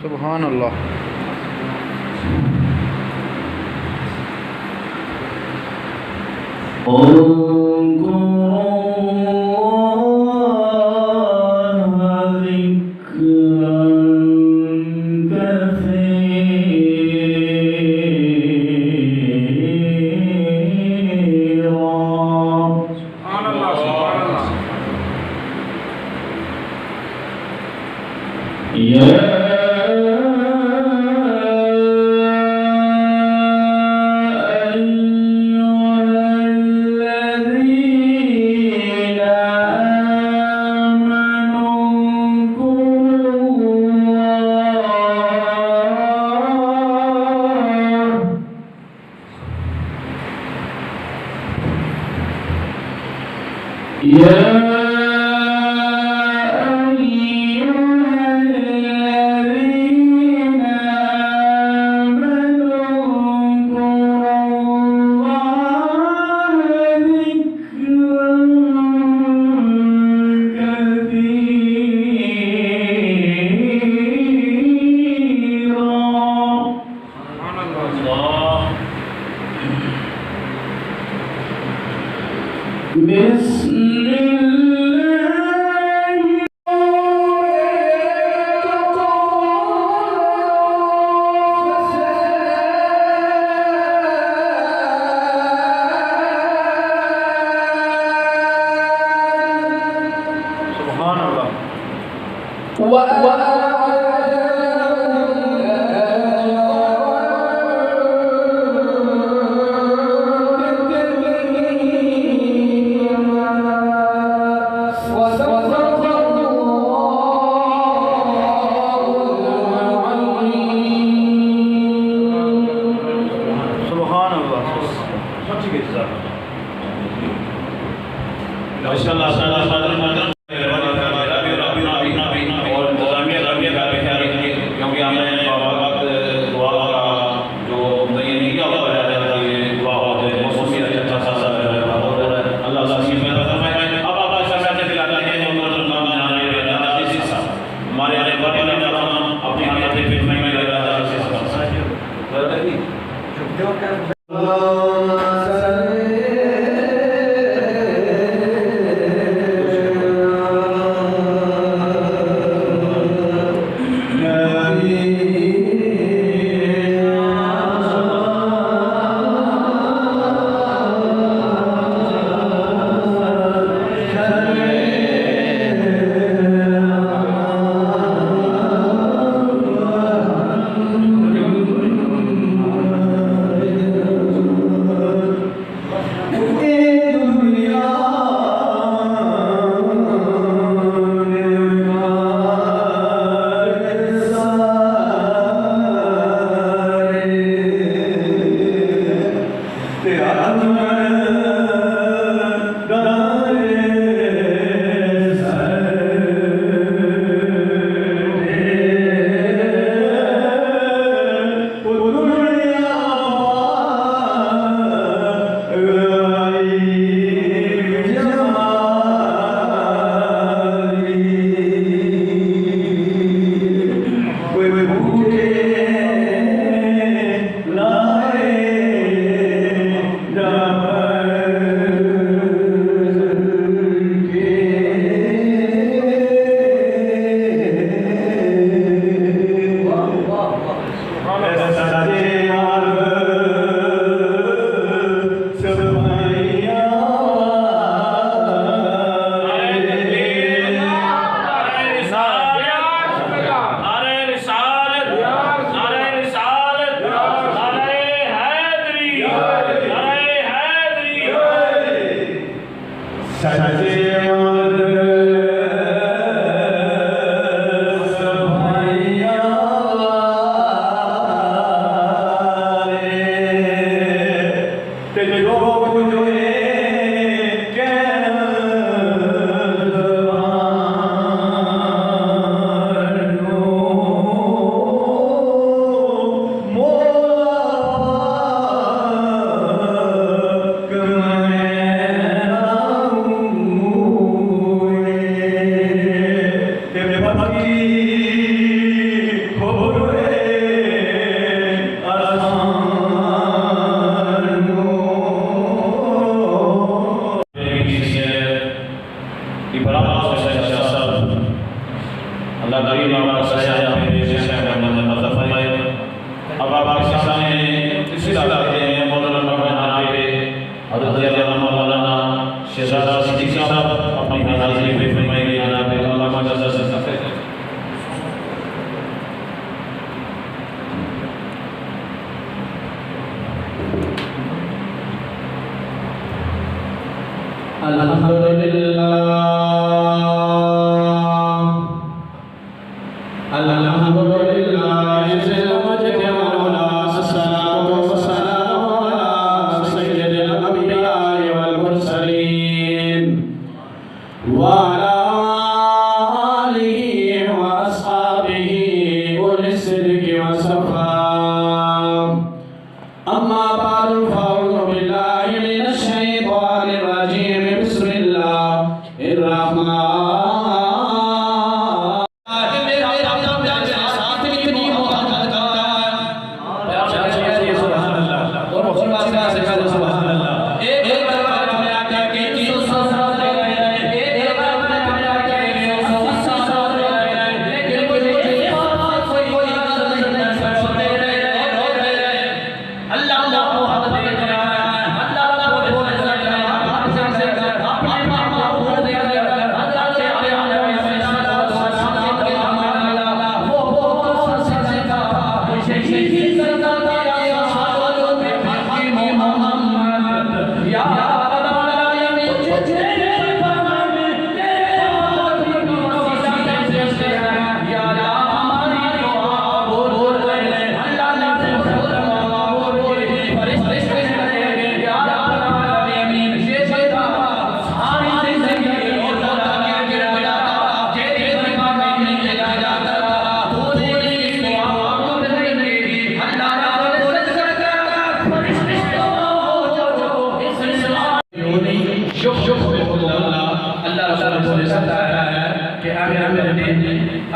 سبحان اللہ.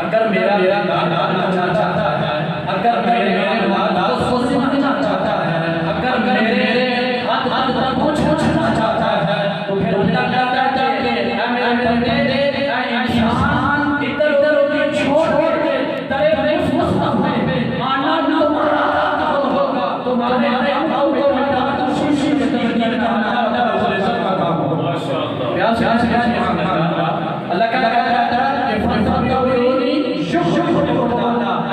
اگر میرا چاہتا ہے، اگر میرے والدہ کو سننا چاہتا ہے، اگر میرے حد تک پہنچنا چاہتا ہے، تو پھر اللہ کہتا ہے کہ اے بندے اے انسان ادھر ادھر کی چھوڑ کے تیرے مصطفیٰ میں مانا تمہارا ہوگا، تمہارے آقا کو مٹا کر خوشی میں تبدیل کرنا اللہ رسول اللہ کا کام ہوگا۔ پیار سے اللہ کہتا ہے کہ فرزند کو بھی شکر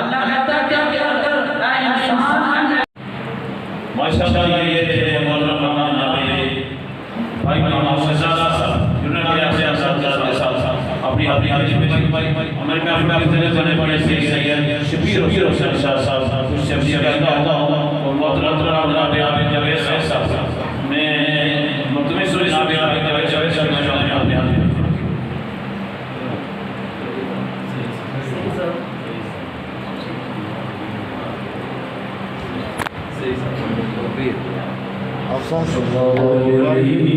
اللہ کہتا ہے کہ اگر اے انسان ماشاءاللہ یہ تھے مولانا نبی بھائی مولانا شہزادہ صاحب جنہوں نے اپنے ساتھ اپنی امریکہ میں اپنے جانے والے سید شبیر حسین شاہ صاحب کچھ سے کہتا ہوں اور محترم جناب جاوید صاحب میں ملتمس ہوں جناب جاوید صاحب نے جو ہمیں Afsan sallallahu aleyhi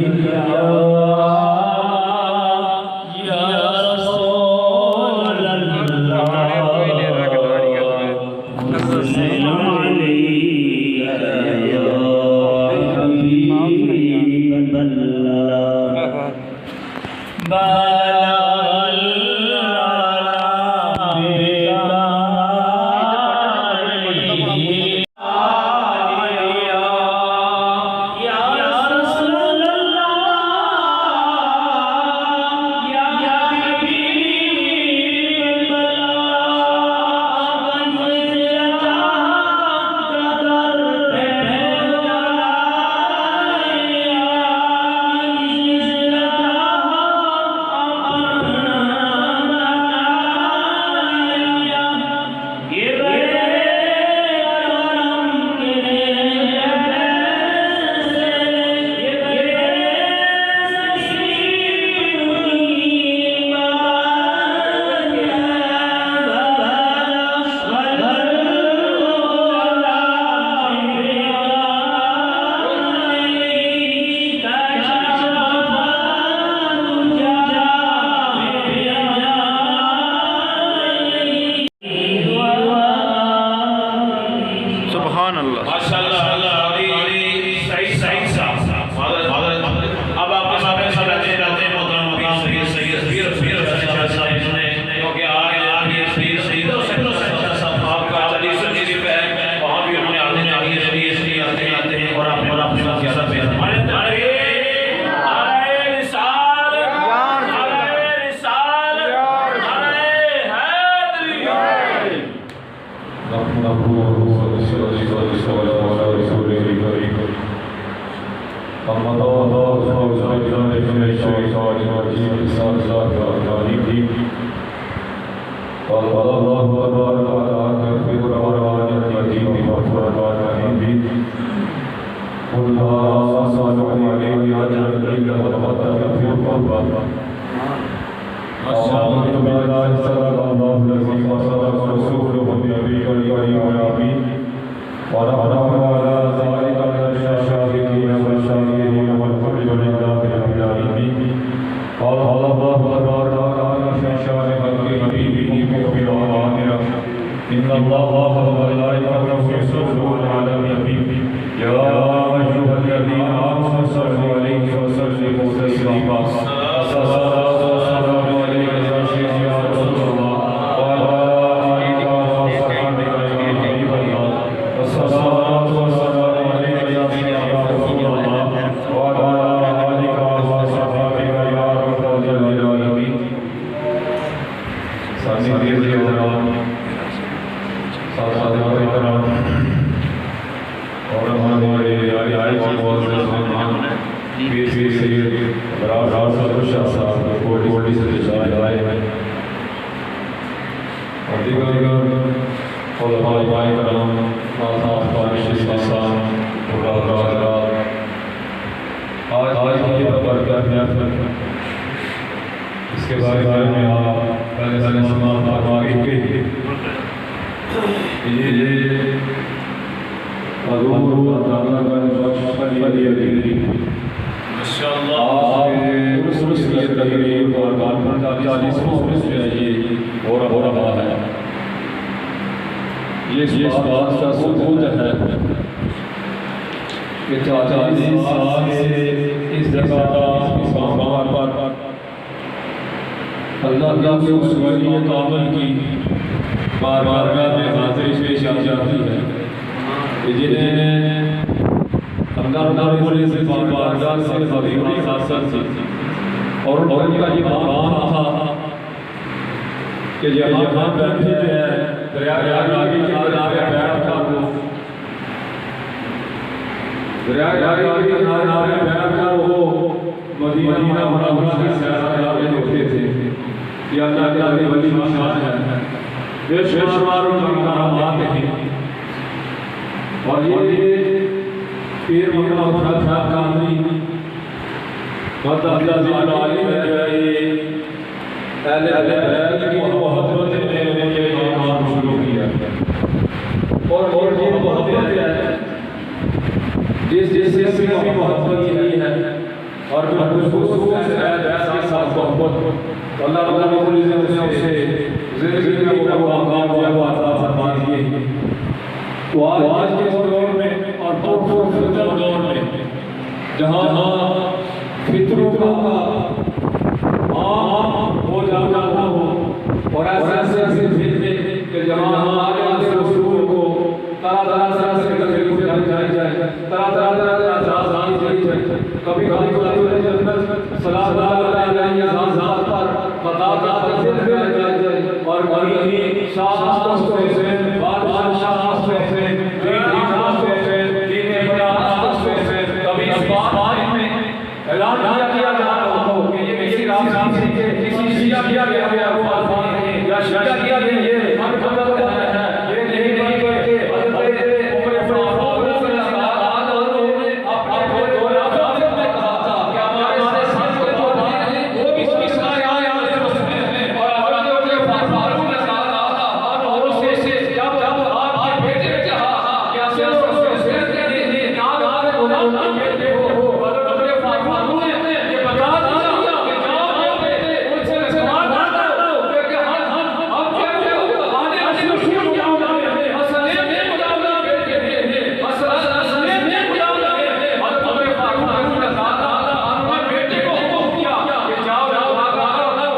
اس کے بارے میں آپ پہلے سلام فرمائیں گے یہ حضور تعالیٰ کا شکریہ ماشاءاللہ اس کی تقریب اور 40 میں یہ ہو رہا ہے. یہ بات کا ثبوت ہے کہ 40 سال سے اس جگہ اس مقام پر اللہ کی اس ولی کامل کی بارگاہ میں حاضری پیش آ جاتی ہے کہ جنہیں اللہ بولے سے بارگاہ سے حضوری حاصل تھی اور ان کا یہ مقام تھا کہ جہاں بیٹھے ہیں دریا راوی کے کنارے بیٹھ کر وہ دریا راوی کے کنارے بیٹھ کر وہ مدینہ منورہ کی سیاحت دیکھتے تھے. یہ اللہ تعالی ولی شان ہے, بے شمار ان کی کرامات ہیں. اور یہ پیر مقام صاحب کاملی مدد اللہ علی ہے. اہل بیت کی محبت نے یہ کام شروع کیا اور یہ محبت ہے جس سے بھی محبت کی ہے اور خصوص ایسا ساتھ محبت اللہ رب العزت نے اسے زندگی کا مقام دیا ہوا عطا فرما دیے. تو آج کے دور میں اور دور میں جہاں فطروں کا عام ہو جانا ہو اور ایسے فتنے کہ جہاں آج رسول کو طرح سے تکلیف اٹھائی جائے, طرح سے اعتراضات کی جائے. کبھی جنت صلاح علیہ ذات پر خطا کا تذکر کیا جائے اور کبھی شاہ حسین بادشاہ حسین دین کبھی اس بات میں اعلان کیا جا رہا ہو کہ یہ کسی رام سے کسی شیعہ کیا گیا وہ الفاظ ہیں یا شیعہ کیا گیا یہ مطلب ہے یہ نہیں کہ حضرت عمر فاروق رضی اللہ عنہ نے اپنے دو لفظ میں کہا تھا کہ ہمارے ساتھ جو بات ہے وہ بھی اس میں آیا ہے اور حضرت عمر فاروق نے کہا تھا اور اس سے جب آپ کے بیٹے نے کہا کہ آپ سے یاد آ رہے ہو بیٹے ہو حضرت عمر فاروق نے یہ بتا دیا کہ جاؤ بیٹے ان سے سوال نہ کرو کہ ہم کیا آنے مشہور کیا ہوگا مسئلے میں مجاورہ بیٹے مسئلے میں مجاورہ حضرت عمر فاروق نے کہا اپنے بیٹے کو حکم کیا کہ جاؤ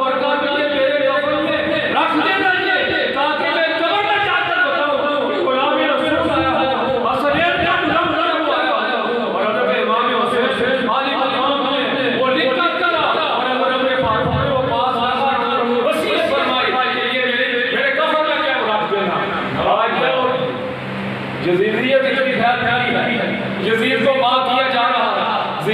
اور کہا کہ یہ میرے کفن میں رکھ دینا یہ تاکہ میں قبر میں جا کر بتاؤں کہ غلام رسول آیا ہے مسئلے کا مجاورہ ہوا ہے. اور حضرت امام حسین مالک امام نے وہ لکھ کر کرا اور حضرت عمر فاروق کو پاس آ کر وصیت فرمائی کہ یہ میرے کفن میں کیا رکھ دینا. آج جزیریت اتنی پھیلی ہے, جزیر کو بات کیا جا رہا ہے,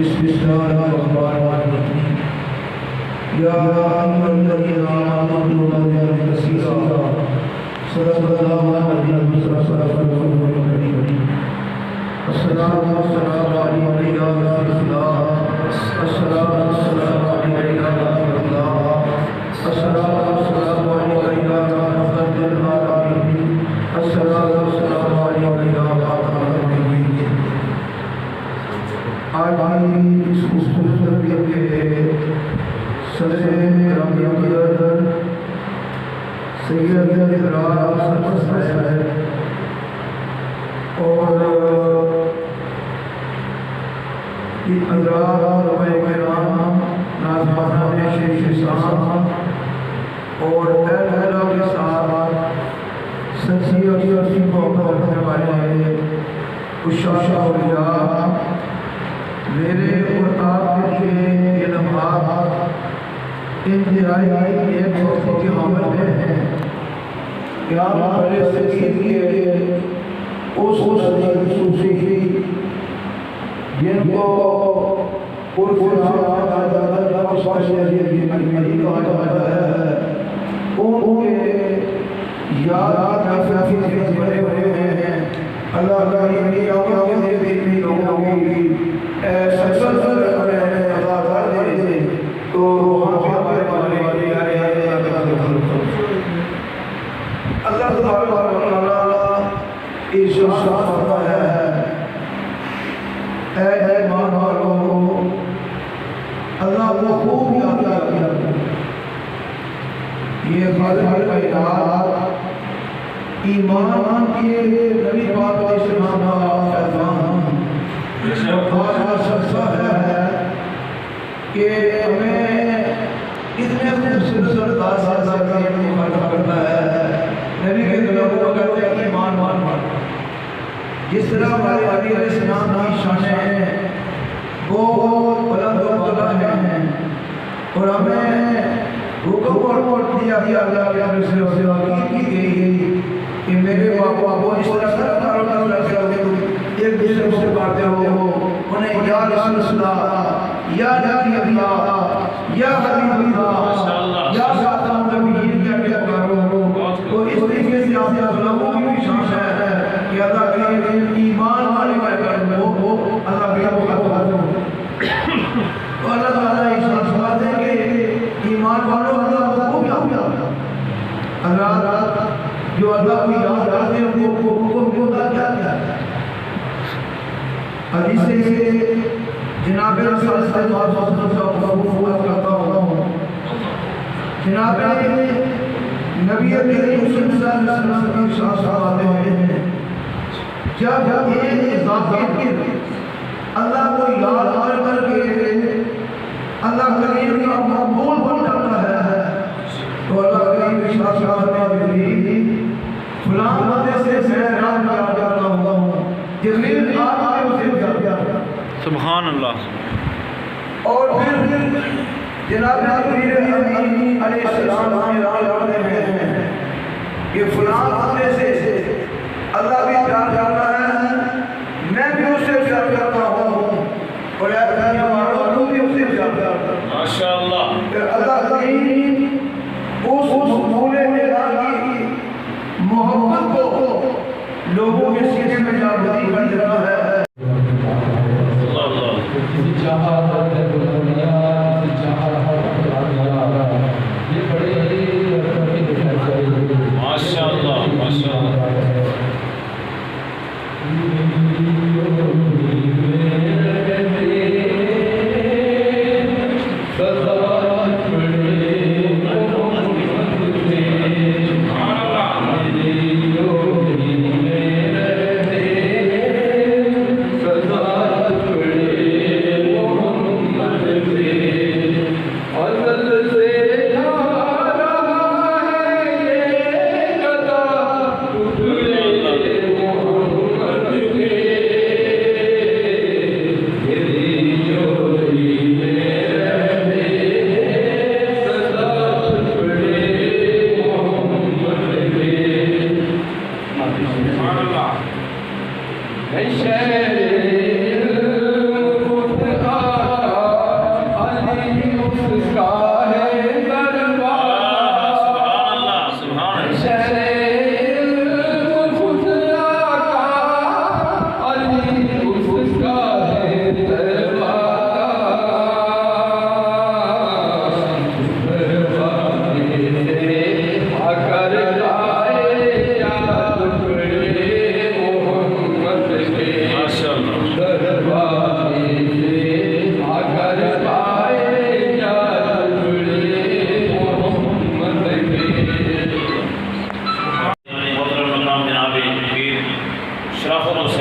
بسم الله الرحمن الرحيم يا أيها الذين آمنوا الله كثيرا صدق الله العظيم السلام والسلام عليك يا رسول الله السلام عليك يا رسول الله السلام عليك يا رحمة للعالمين السلام عليك يا رحمة للعالمين آج اس خوبصورت کے صدر رحمت سید اقرار سرپرست ہے اور اقرار کرام نازبانان شیخ شان اور اہل کے ساتھ سچی اور سچی محبت رکھنے والے عشاق اولیاء میرے اور آپ کے یہ لمحات انتہائی ایک وقت کی حامل ہیں کہ آپ بڑے سکید کے اس صدیق صوفی جن کو قرآن کہا جاتا ہے اور شاشیہ کہا جاتا ہے ان کے یاد نافی سے بڑے ہوئے ہیں اللہ کی آنکھوں سے دیکھنے لوگوں کی سچل رہے ہیں اللہ تعالیٰ دے تو وہاں پہ ہمارے والے آئے اللہ تعالیٰ ارشاد فرماتا ہے اے ایمان والو اللہ کو خوب یاد کیا یہ خالق کائنات ایمان کے نبی پاک علیہ السلام کا فرمان بہت سچا ہے کہ ہمیں اتنے خوبصورت انداز سے مخاطب کرنا ہے نبی کے غلاموں کو کہتے ہیں ایمان مان جس طرح ہمارے نبی علیہ السلام کی شانیں بہت بلند و بالا ہیں اور ہمیں حکم اور دیا اللہ کے نبی صلی اللہ علیہ وسلم کی گئی کہ میرے باپا کو اس طرح ایک دوسرے کو پکارتے ہو انہیں یا رسول اللہ یا نبی اللہ یا حبیب اللہ یا خاتم النبیین کیا کیا پکارو تو اس طریقے سے آپ کے لوگوں کی بھی شان ہے کہ اللہ کے ایمان والے کو اللہ کے مخاطب تو اللہ تعالیٰ اس بات ہے کہ ایمان والوں اللہ کو کیا اللہ جو اللہ کو یاد کرتے ہیں وہ کیا کیا حدیث سے جناب رسول صلی اللہ علیہ وسلم کا مفہوم کرتا ہوں جناب نبی کریم صلی اللہ علیہ وسلم کی شان فرماتے ہیں جب ایک ذاکر اللہ کو یاد کر کے اللہ کریم کا مقبول بن جاتا ہے تو اللہ کریم کی شان فرماتے ہیں فلاں بندے سے میں رام کیا جاتا ہوں جبریل آپ آئے اسے جاتا سبحان اللہ اور پھر جناب جبریل امین علیہ السلام ہمیں رام کرتے ہیں کہ فلاں بندے سے اللہ بھی پیار کرتا ہے میں بھی اسے پیار کرتا ہوں اور اے دنیا والوں بھی اسے پیار کرتا ہوں ماشاءاللہ کہ اللہ کریم اس بھولے کی محبت کو لوگوں کے سینے میں جاگتی کر دیتا ہے ماشاءاللہ ماشاءاللہ شہر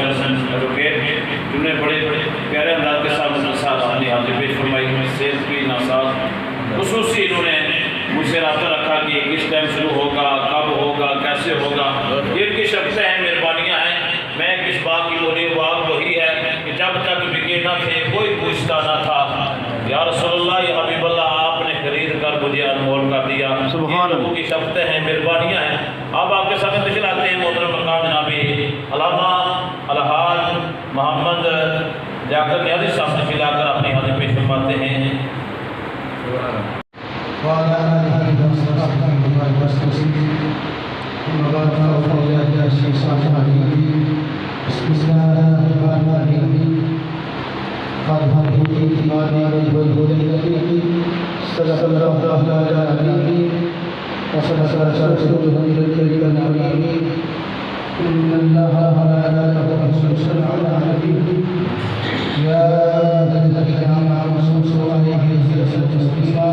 حسن ایڈوکیٹ جنہوں نے بڑے پیارے انداز کے ساتھ اپنی حاضری پیش فرمائی، صحت کی ناساز خصوصی انہوں نے مجھ سے رابطہ رکھا کہ کس ٹائم شروع ہوگا، کب ہوگا، کیسے ہوگا، یہ ان کی شخصیں ہیں، مہربانیاں ہیں۔ میں کس بات کی بولی بات وہی ہے کہ جب تک بکے نہ تھے کوئی پوچھتا نہ تھا، یا رسول اللہ یا حبیب اللہ آپ نے خرید کر مجھے انمول کر دیا۔ یہ لوگوں کی شخصیں ہیں، مہربانیاں ہیں۔ اب آپ کے سامنے تشریف لاتے ہیں محترم مقام جناب علامہ الحاج محمد جعفر نیازی صاحب سے ملا کر اپنی حاضری پیش فرماتے ہیں۔ وعلى آله وصحبه وسلم وبارك على سيدنا بسم الله الرحمن الرحيم قد هديت إيماني والهدى صدق الله العظيم وصدق رسوله الكريم الأمين إن الله وملائكته يصلون على النبي يا أيها الذين آمنوا صلوا عليه وسلموا تسليما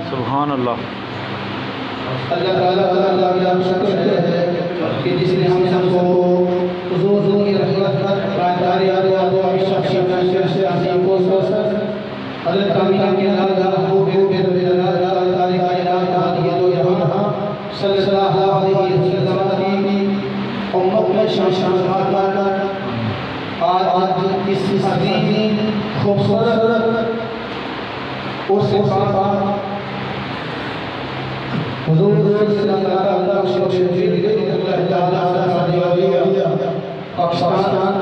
سبحان اللہ۔ اللہ تعالیٰ کا شکر ہے کہ جس نے ہم سب کو حضور کی رحمت رائے حضرت کامیاب کے نام ہو بے صلی اللہ علیہ وسلم کی امت میں شان آج اس عظیم خوبصورت اور صفات حضور صلی اللہ پاکستان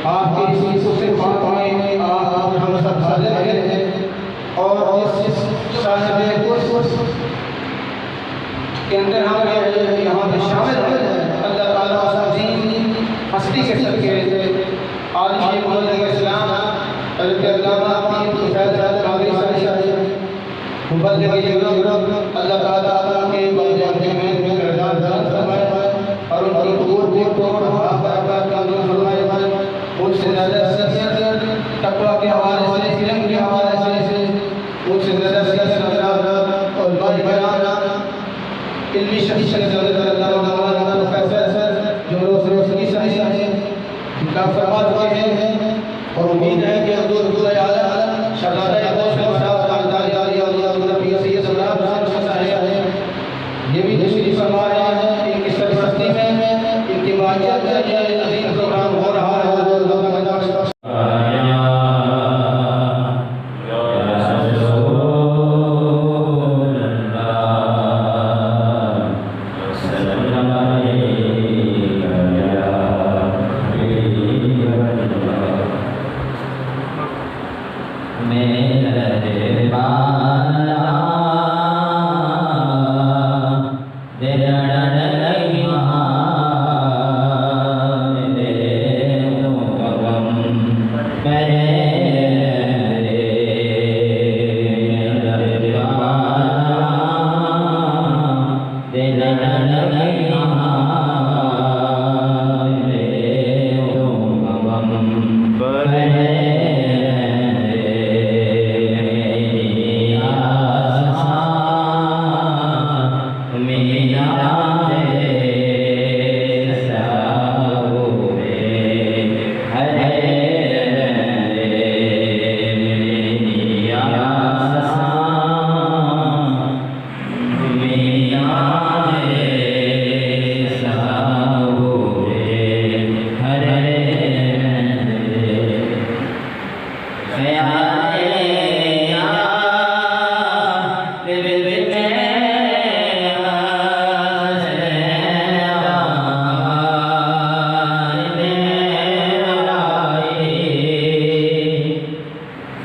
آپ کے اسی صفات میں آپ ہم سب حاضر ہیں اور اس صاحب قدس کے اندر ہم یہاں پہ شامل ہیں۔ اللہ تعالیٰ عظیم ہستی کے صدقے عالم محمد اسلام حضرت علامہ پیر فیض قادری صاحب مبلغ یورپ اللہ تعالیٰ کے بندے میں کردار دار فرمائے اور ان کی قبول کو برکات کا نور فرمائے۔ ان سے زیادہ سیاست تقویٰ کے حوالے سے، علم کے حوالے سے ان سے زیادہ سیاست اور بیان علمی شخصیت اللہ پروفیسر جو روز کی صحیح ہے کا فرما چکے ہیں اور امید ہے کہ حضور اعلیٰ شہزادہ یہ بھی تشریف فرما رہے ہیں۔ ان کی سرپرستی میں ان کی معیت میں یہ عظیم پروگرام ہو رہا ہے۔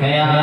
اللہ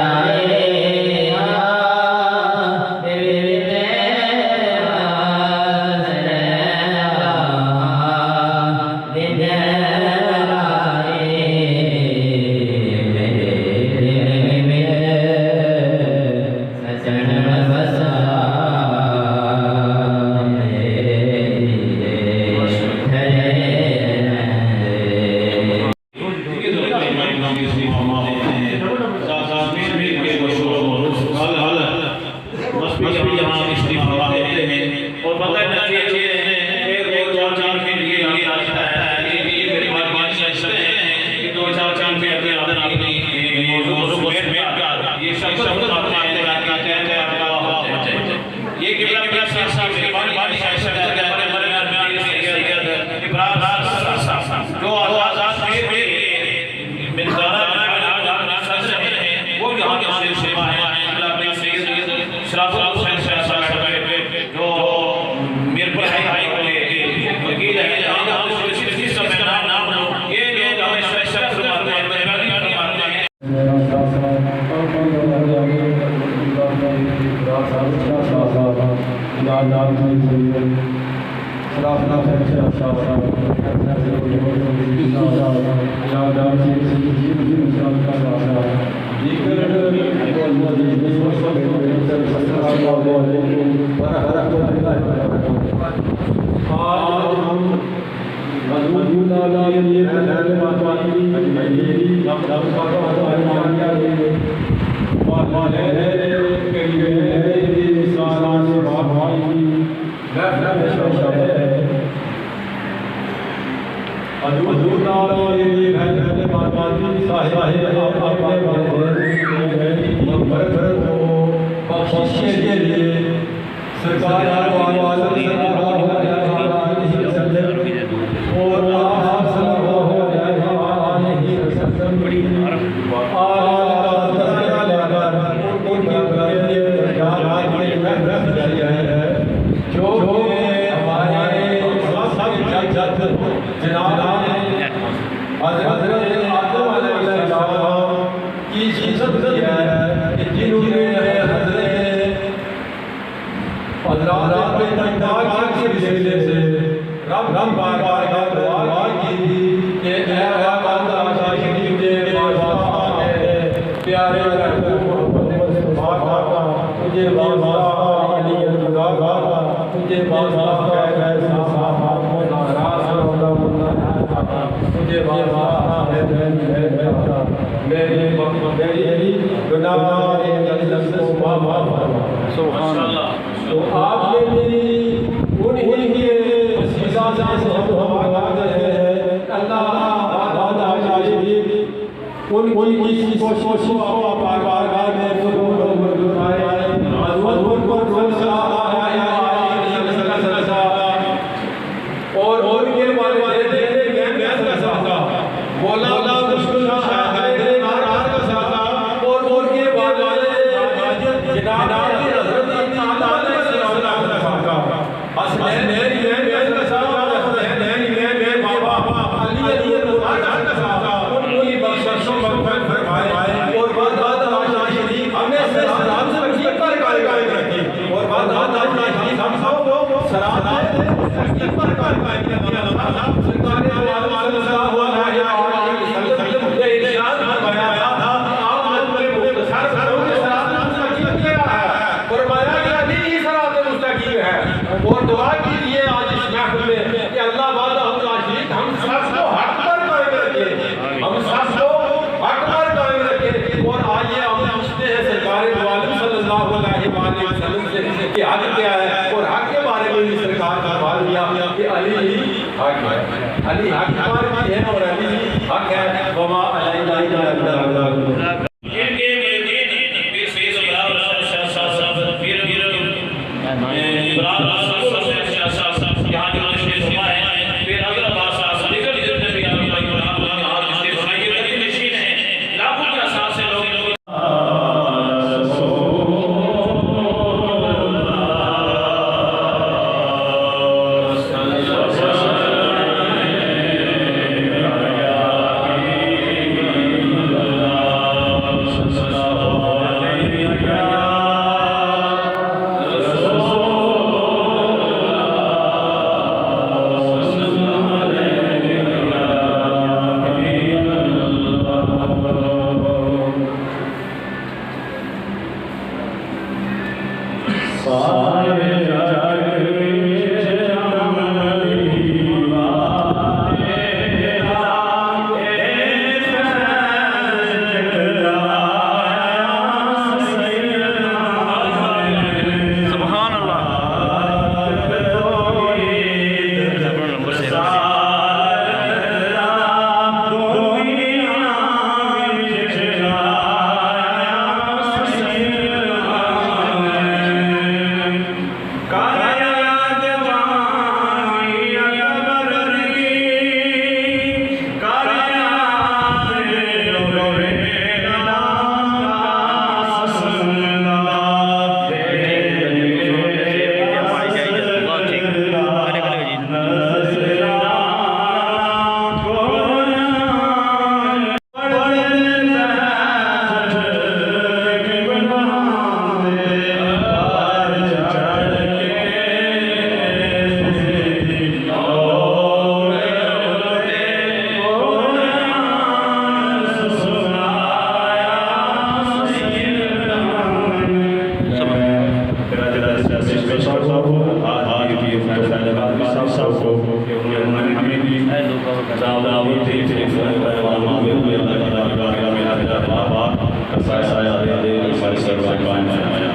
کا سایہ دے دے ہمارے سر پر قائم فرمایا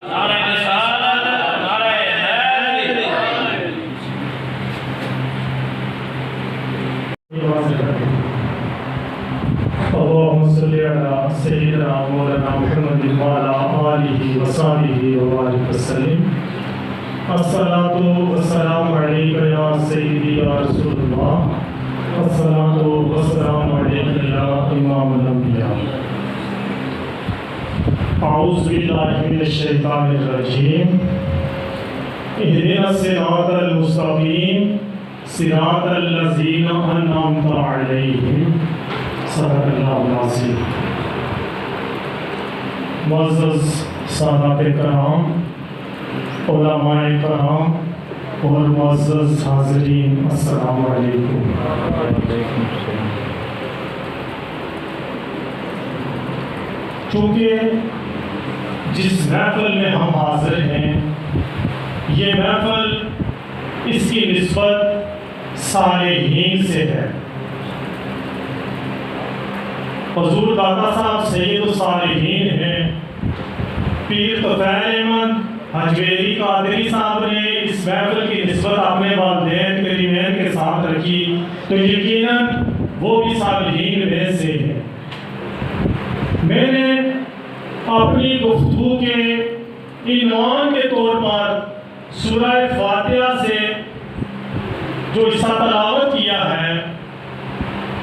نعرہ رسالت نعرہ حیدر اللهم صل على سيدنا مولانا محمد وعلى آله وصحبه وبارك وسلم الصلاة والسلام عليك يا سيدي يا رسول الله الصلاة والسلام عليك يا إمام الأنبياء أعوذ بالله من الشيطان الرجيم اهدنا الصراط المستقيم صراط الذين أنعمت عليهم صدق اللہ العظیم. معزز سادات کرام، علماء کرام اور معزز حاضرین، السلام علیکم. چونکہ جس محفل میں ہم حاضر ہیں یہ محفل اس کی نسبت صالحین سے ہے. حضور داتا صاحب سید الصالحین ہیں. پیر طفیل احمد حجویری قادری صاحب نے اس محفل کی نسبت اپنے والدین کریمین کے ساتھ رکھی تو یقیناً وہ بھی صالحین میں سے ہیں. میں نے اپنی گفتگو کے عنوان کے طور پر سورہ فاتحہ سے جو حصہ تلاوت کیا ہے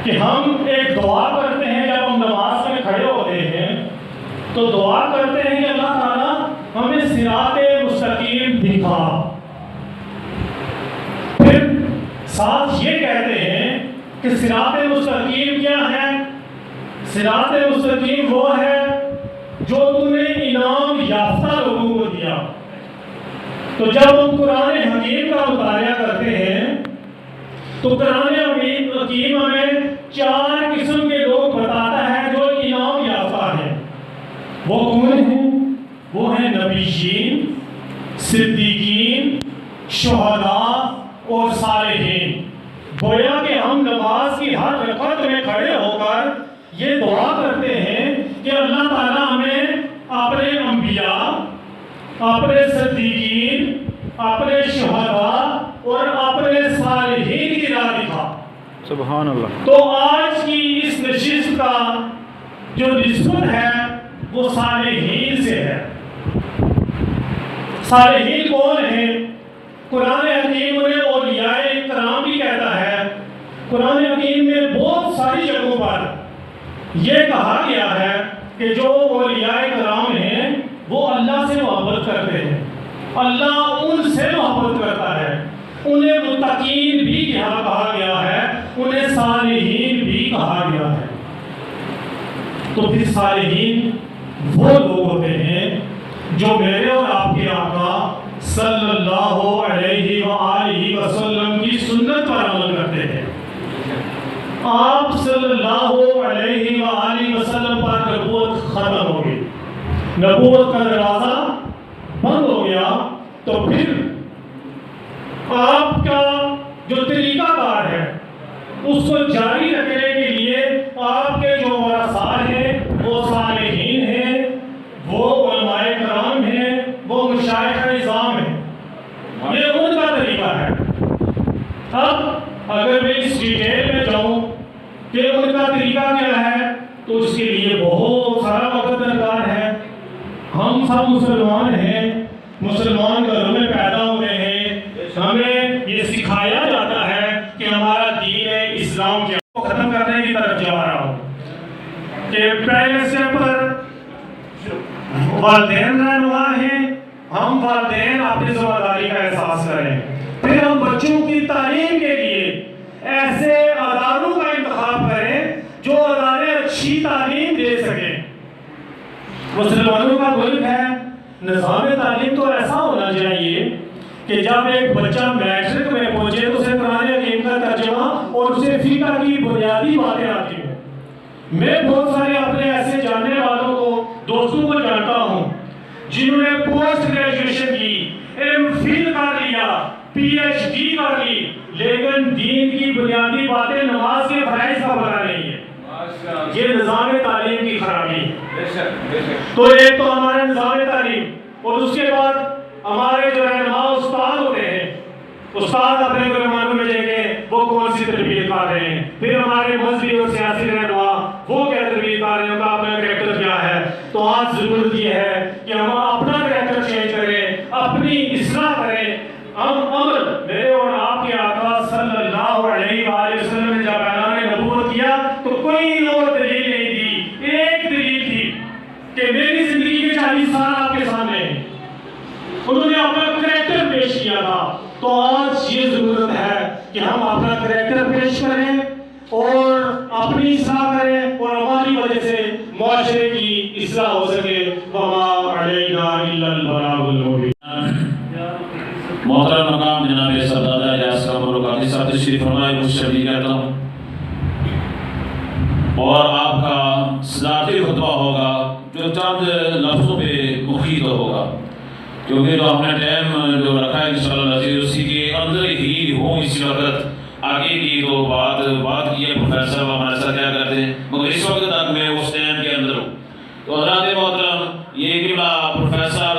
کہ ہم ایک دعا کرتے ہیں جب ہم نماز میں کھڑے ہوتے ہیں تو دعا کرتے ہیں کہ اللہ تعالیٰ ہمیں صراط مستقیم دکھا. پھر ساتھ یہ کہتے ہیں کہ صراط مستقیم کیا ہے؟ صراط مستقیم وہ ہے جو تم نے انعام یافتہ لوگوں کو دیا. تو جب ہم قرآن حکیم کا مطالعہ کرتے ہیں تو قرآن حکیم ہمیں 4 قسم کے لوگ بتاتا ہے جو انعام یافتہ ہیں. وہ کون ہیں؟ وہ ہیں نبیین، صدیقین، شہداء اور صالحین. گویا کہ ہم نماز کی ہر رکعت میں کھڑے ہو کر یہ دعا کرتے ہیں کہ اللہ تعالیٰ ہمیں اپنے انبیاء، اپنے صدیقین، اپنے شہداء اور اپنے صالحین کی راہ دکھا. سبحان اللہ. تو آج کی اس نشست کا جو نسبت ہے وہ صالحین سے ہے. صالحین کون ہیں؟ قرآن حکیم میں اولیاء کرام بھی کہتا ہے. قرآن حکیم میں بہت ساری جگہوں پر یہ کہا گیا ہے کہ جو اولیاء کرام ہیں وہ اللہ سے محبت کرتے ہیں. اللہ ان سے محبت کرتا ہے. انہیں متقین بھی کہا گیا ہے، انہیں صالحین بھی کہا گیا ہے. تو پھر صالحین وہ لوگ ہوتے ہیں جو میرے اور آپ کے آقا صلی اللہ علیہ وآلہ وسلم کی سنت پر عمل کرتے ہیں. آپ صلی اللہ علیہ وآلہ وسلم پر نبوت ختم ہو گئی، نبوت کا دروازہ بند ہو گیا. تو پھر آپ کا جو طریقہ کار ہے اس کو جاری رکھنے کے لیے آپ کے جو ورثاء ہیں وہ صالحین ہیں، وہ علماء کرام ہیں، وہ مشائخ نظام ہیں. یہ ان کا طریقہ ہے. اب اگر میں اس ڈیٹیل میں جاؤں کہ ان کا طریقہ کیا ہے تو اس کے لیے بہت سارا وقت درکار ہے. ہم سب مسلمان ہیں، مسلمان گھروں میں پیدا ہوئے ہیں. ہمیں یہ سکھایا جاتا ہے کہ ہمارا دین اسلام کیا کو ختم کرنے کی طرف جا رہا ہوں کہ پہلے سے پر والدین رہنما ہیں. ہم والدین اپنی ذمہ داری کا احساس کریں. پھر ہم بچوں کی تعلیم کے لیے ایسے اداروں کا انتخاب کریں جو ادارے اچھی تعلیم دے سکیں. مسلمانوں کا ملک ہے، نظام تعلیم تو ایسا ہونا چاہیے کہ جب ایک بچہ میٹرک میں پہنچے تو اسے قرآن حکیم کا ترجمہ اور اسے فقہ کی بنیادی باتیں آتی ہوں. میں بہت سارے اپنے ایسے جاننے والوں کو، دوستوں کو جانتا ہوں جنہوں نے پوسٹ گریجویشن کی، ایم فل کر لیا، پی ایچ ڈی کر لی، لیکن دین کی بنیادی باتیں، نماز کے فرائض کا پتہ نہیں ہے. یہ نظام تعلیم کی خرابی ہے۔ بے شک بے شک تو ایک تو ہمارا نظام تعلیم، اور اس کے بعد ہمارے جو رہنما استاد ہوتے ہیں، استاد اپنے مہمانوں میں جائیں گے وہ کون سی تربیت کر رہے ہیں، پھر ہمارے مذہبی اور سیاسی رہنما وہ کیا تربیت کر رہے ہیں، ان کا اپنا کریکٹر کیا ہے۔ تو آج ضرورت یہ ہے کہ ہم اپنا کریکٹر چینج کریں، اپنی اصلاح کریں۔ ہم عمل میرے اور آپ کے آقا صلی اللہ علیہ وآلہ وسلم نے جب اعلان نبوت کیا تو کوئی اور دلیل نہیں دی، ایک دلیل تھی کہ میری زندگی کے 40 سال آپ کے سامنے ہیں، انہوں نے اپنا کریکٹر پیش کیا تھا۔ تو آج یہ ضرورت ہے کہ ہم اپنا کریکٹر پیش کریں اور اپنی اصلاح کریں، اور ہماری وجہ سے معاشرے کی اصلاح ہو سکے۔ وما علینا الا البلاغ المبین۔ محترم مقام جناب سردار الیاس قمر قادری صاحب تشریف فرمائے، مشترک کہتا ہوں، اور آپ کا صدارتی خطبہ ہوگا جو چند لفظوں پہ محیط ہوگا، کیونکہ جو ہم نے ٹائم جو رکھا ہے انشاءاللہ عزیز اسی کے اندر ہی ہوں اسی وقت آگے کی تو بات کی ہے پروفیسر صاحب ہمارے ساتھ کیا کرتے ہیں، مگر اس وقت تک میں اس ٹائم کے اندر ہوں۔ تو حضرات محترم یہ کہ پروفیسر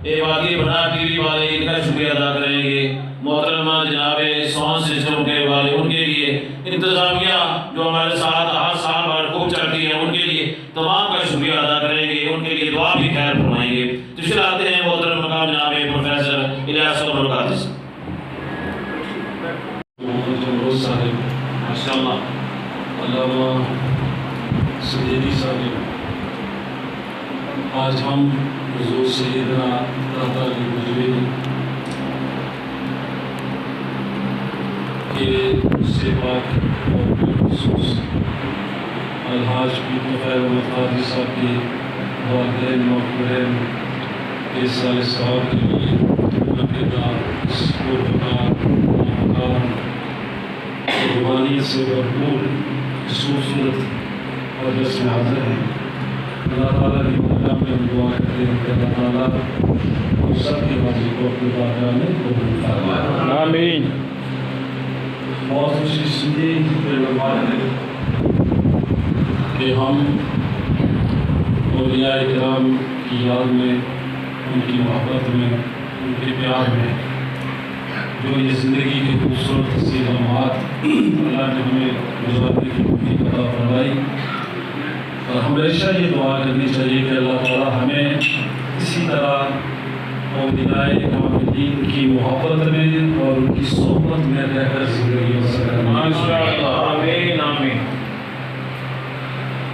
عبادی بنا ٹی وی والے ان کا شکریہ ادا کریں گے، محترم جناب ساؤنڈ سسٹم کے والے ان کے لیے، انتظامیہ جو ہمارے ساتھ ہر سال بار خوب چلتی ہے ان کے لیے تمام کا شکریہ ادا کریں گے، ان کے لیے دعا بھی خیر فرمائیں گے۔ تو چلاتے ہیں محترم مقام جناب پروفیسر الیاس قمر قادری صاحب۔ ماشاءاللہ علامہ سیدی صاحب، آج ہم حضور سیدنا داتا علی مجوی کے سے پاک اور بالخصوص الحاج طفیل احمد قادری صاحب کے والدین مقبرین کے سال صاحب کے لیے اس مقام روحانیت سے بھرپور خوبصورت اور جسم حاضر ہیں۔ اللہ تعالیٰ کی بارگاہ میں ہم دعا کرتے ہیں کہ اللہ تعالیٰ ہم سب کے حاضری کو اپنی بارگاہ میں قبول فرمائے۔ آمین۔ بہت خوشی سنی کہ ہم اولیاء کرام کی یاد میں، ان کی محبت میں، ان کے پیار میں جو یہ زندگی کے خوبصورت حسین لمحات اللہ نے ہمیں گزارنے کی توفیق عطا فرمائی، اور ہمیشہ یہ دعا کرنی چاہیے کہ اللہ تعالیٰ ہمیں اسی طرح اولیاء کاملین کی محبت میں اور ان کی صحبت میں رہ کر زندگی بسر کرنا۔ ماشاءاللہ آمین آمین۔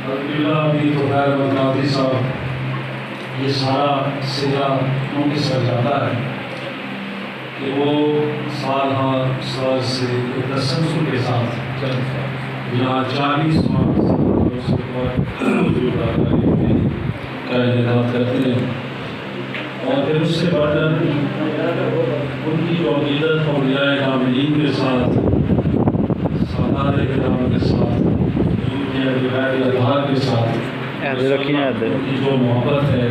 الحمدللہ ابھی تو خیر احمد قادری صاحب یہ سارا سلا ان کے سر جاتا ہے کہ وہ سال ہر سال سے ایک تسلسل کے ساتھ یہاں 40 ماہ کا انعقاد کرتے ہیں، اور پھر اس سے بڑھ کر ان کی جو عقیدت اولیاء کاملین کے ساتھ، سادات کرام کے ساتھ، ان کے اظہار کے ساتھ ان کی جو محبت ہے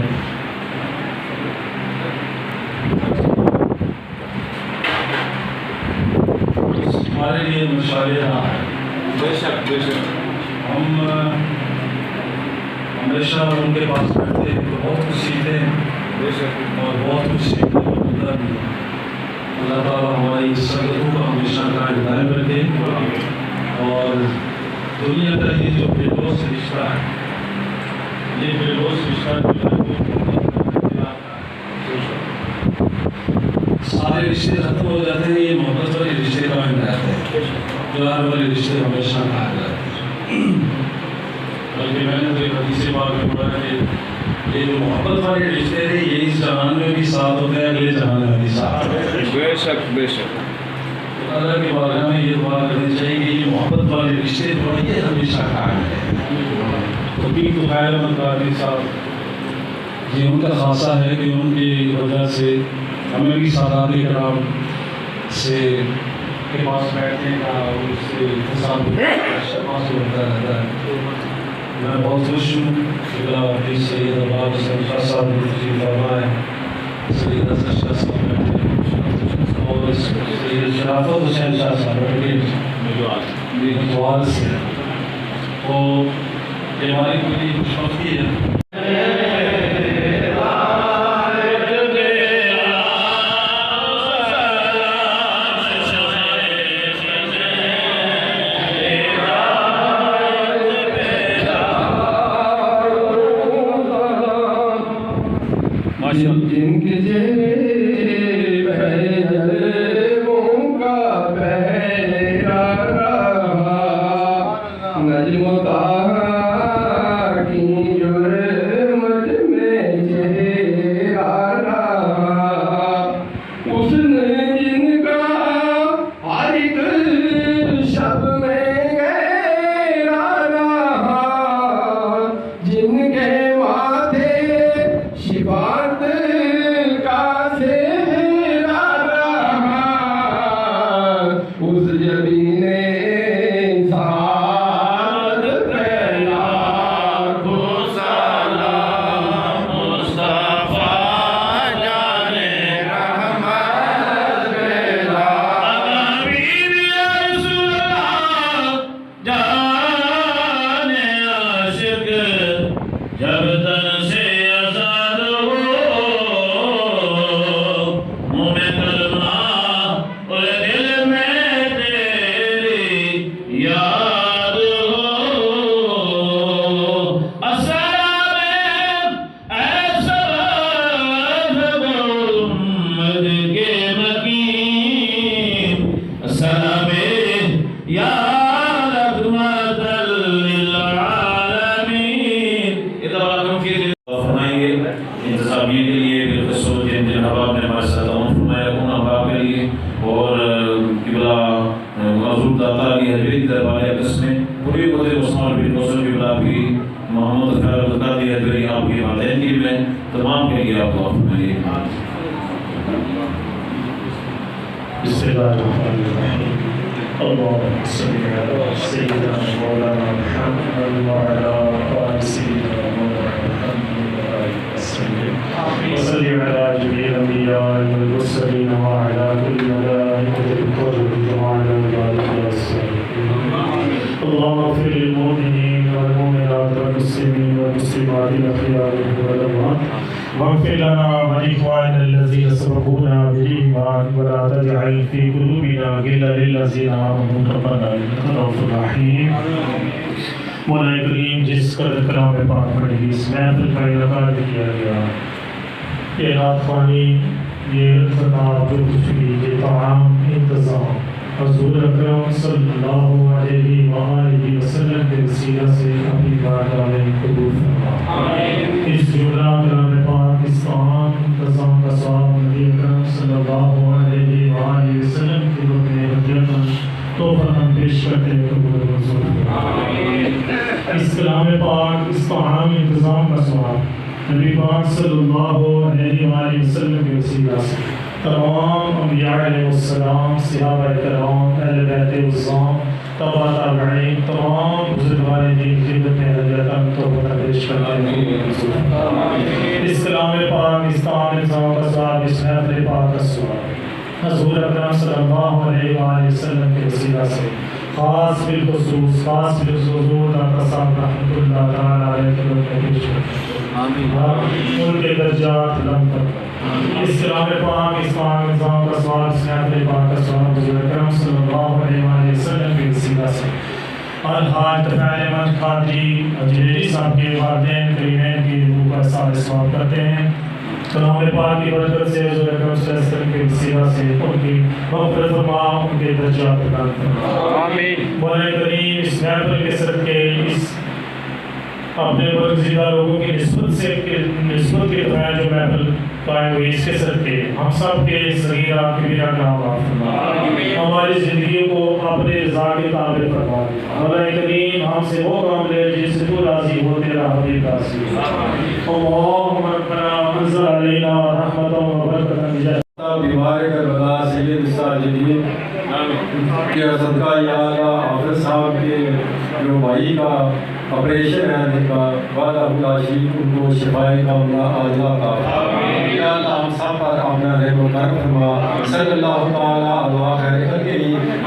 ہمارے لیے مشاہدہ رہا ہے۔ بے شک بے شک۔ ہم ہمیشہ ان کے پاس بیٹھتے ہیں تو بہت کچھ سیکھتے ہیں، بے شک۔ اور بہت کچھ سیکھنے کو ملتا بھی ہے۔ اللہ تعالیٰ ہماری سنگتوں کو ہمیشہ قائم دائم رکھے، اور دنیا کا یہ جو بے لوث رشتہ ہے، یہ بے لوث رشتہ جو ہے سارے رشتے ختم ہو جاتے ہیں، یہ محبت والے رشتے قائم رہتے ہیں، پیار والے رشتے ہمیشہ قائم رہتے ہیں۔ بلکہ میں نے تو ایک حدیث پاک میں پڑھا کہ یہ جو محبت والے رشتے ہیں یہ اس جہان میں بھی ساتھ ہوتے ہیں، اگلے جہان میں بھی ساتھ ہوتے ہیں۔ بے شک بے شک۔ اللہ کے بارگاہ میں یہ دعا کرنی چاہیے کہ یہ محبت والے رشتے جو ہیں یہ ہمیشہ قائم رہیں۔ طبیب طفیل احمد قادری صاحب، یہ ان کا خاصہ ہے کہ ان کی وجہ سے ہمیں بھی سادات کرام سے کے پاس بیٹھنے کا اور اس سے حاصل ہوتا رہتا ہے۔ میں بہت خوش ہوں کہ آپ سید اباب شاہ صاحب نے تشریف فرما ہے، سید حسن شاہ صاحب بیٹھے ہیں، اور سید شرافت حسین شاہ صاحب بیٹھے ہیں جوال سے۔ تو یہ ہماری پوری خوشبختی ہے. جن کے جیب ہے جلووں کا پہرا رہا نجم طاہر کی جرمت میں چہرہ رہا اس نے جن کا ہر ایک شب میں گہرا رہا جن کے ماتھے شفاعت کا سہرا رہا اس جبین سعادت پہ لاکھوں سلام مصطفیٰ جان رحمت پہ لاکھوں جب تن سے آزاد ہو منہ میں کلمہ اور دل میں تیری یاد ہو السلام اے سبب امت کے مکین السلام یا انتظامیہ کے لیے بالخصوص جن جن احباب نے ہمارے ساتھ تعاون فرمایا ان احباب کے لیے اور قبلہ حضور داتا کی حضرت دربار اقدس میں پوری قدر عثمان بن کوثر قبلہ بھی محمد خیر القادری حضرت آپ کے والدین کی میں تمام کے لیے آپ دعا فرمائیے. بسم اللہ الرحمن الرحیم. اللهم صل على سيدنا مولانا محمد وعلى آل سيدنا مولانا محمد وسلم وصل على جميع الأنبياء والمرسلين وعلى كل ملائكة المقربين وعلى عبادك الصالحين. اللهم اغفر للمؤمنين والمؤمنات والمسلمين والمسلمات الأحياء والأموات واغفر لنا ولإخواننا الذين سبقونا بالإيمان ولا تجعل في قلوبنا غلا للذين آمنوا ربنا إنك رؤوف رحيم. مولا کریم جس قدر کلام پاک پڑھی اس محفل کا انعقاد کیا گیا یہ رات خوانی یہ خطاب جو کچھ بھی یہ تمام انتظام حضور اکرم صلی اللہ علیہ وآلہ وسلم کے وسیلہ سے اپنی بارگاہ میں قبول فرما. اس جملہ کلام پاکستان انتظام کا ثواب نبی اکرم صلی اللہ علیہ وآلہ وسلم کی روح میں ہدیہ تحفہ ہم پیش کرتے ہیں قبول منظور فرما. اس کلام پاک اس تمام انتظام کا ثواب نبی پاک صلی اللہ علیہ وآلہ وسلم کے وسیلہ سے تمام انبیاء علیہ السلام صحابہ کرام اہل بیت العظام تبع تابعین تمام بزرگان دین کی خدمت میں حضرتاً توبہ پیش کرتے ہیں. اس کلام پاکستان نظام کا ثواب اس محفل پاک کا ثواب حضور اکرم صلی اللہ علیہ وآلہ وسلم کے وسیلہ سے خاص بالخصوص حضور داتا صاحب رحمۃ اللہ تعالیٰ علیہ کے پیش کرتے ہیں. ان کے درجات بلند کرتے ہیں. اس کلام پاکستان نظام کا ثواب اس محفل پاک کا ثواب حضور اکرم صلی اللہ علیہ وآلہ وسلم کے وسیلہ سے الحاج تفعیل احمد قادری اجلیری صاحب کے والدین کریمین کی روح کا سال ثواب کرتے ہیں. کلام پاک کی برکت سے حضور اکرم صلی اللہ علیہ وسلم کے وسیلہ سے ان کی مغفرت فرما ان کے درجات بلند فرما. آمین. مولا کریم اس محفل کے صدقے اس اپنے برگزیدہ لوگوں کی نسبت کے تحت جو محفل قائم ہوئی اس کے صدقے ہم سب کے صغیرہ کبیرہ گناہ معاف فرما. ہماری زندگی کو اپنے رضا کے تابع فرما. مولا کریم ہم سے وہ کام لے جس سے تو راضی ہو تیرا حبیب راضی ہو. اللہم ربنا انزل علینا رحمتا و برکتا بیمار کربلا سید الساجدین کے صدقہ یا اللہ حافظ صاحب کے جو بھائی کا آپریشن ہے ان کا وعدہ خدا شریف ان کو شفائے کا عاجلہ کا یا اللہ ہم سب پر اپنا رحم و کرم فرما. صلی اللہ تعالیٰ علی خیر خلقہ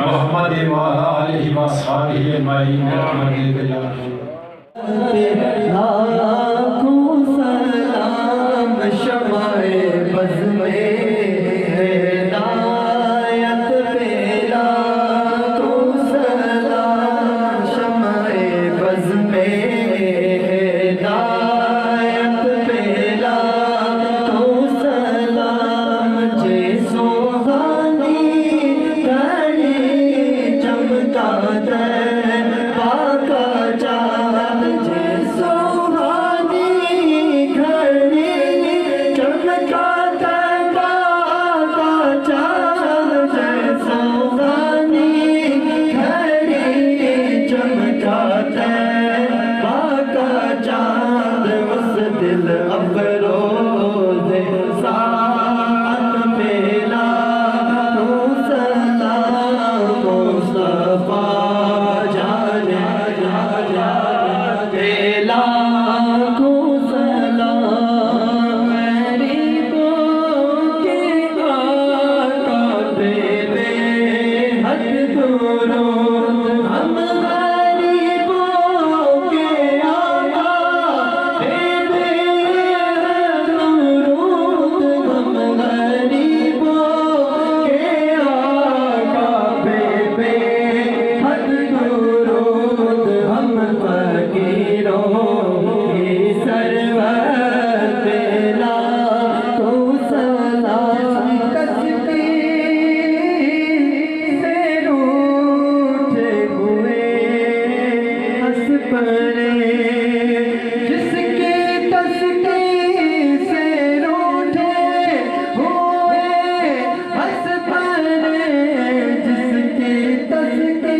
محمد و علی آلہ و اصحابہ اجمعین برحمتک یا ارحم الراحمین.